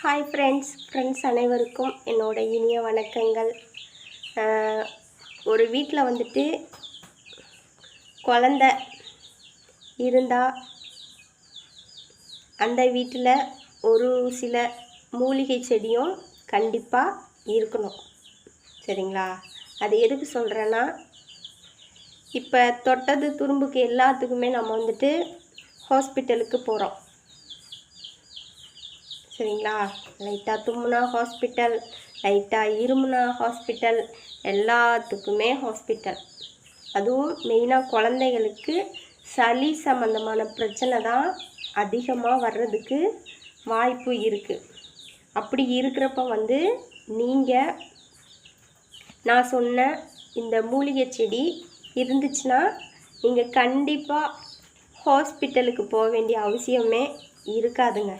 Hi friends அனைவருக்கும் என்னோட இனிய வணக்கங்கள். ஒரு வீட்டில் வந்துட்டு குழந்த இருந்தால் அந்த வீட்டில் ஒரு சில மூலிகை செடியும் கண்டிப்பாக இருக்கணும். சரிங்களா? அது எதுக்கு சொல்கிறேன்னா, இப்போ தொட்டது துரும்புக்கு எல்லாத்துக்குமே நம்ம வந்துட்டு ஹாஸ்பிட்டலுக்கு போகிறோம். சரிங்களா? லைட்டாக தும்முனா ஹாஸ்பிட்டல், லைட்டாக இருமுனா ஹாஸ்பிட்டல், எல்லாத்துக்குமே ஹாஸ்பிட்டல். அதுவும் மெயினாக குழந்தைகளுக்கு சளி சம்மந்தமான பிரச்சனை தான் அதிகமாக வர்றதுக்கு வாய்ப்பு இருக்குது. அப்படி இருக்கிறப்ப நீங்கள் நான் சொன்ன இந்த மூலிகை செடி இருந்துச்சுன்னா நீங்கள் கண்டிப்பாக ஹாஸ்பிட்டலுக்கு போக வேண்டிய அவசியமே இருக்காதுங்க.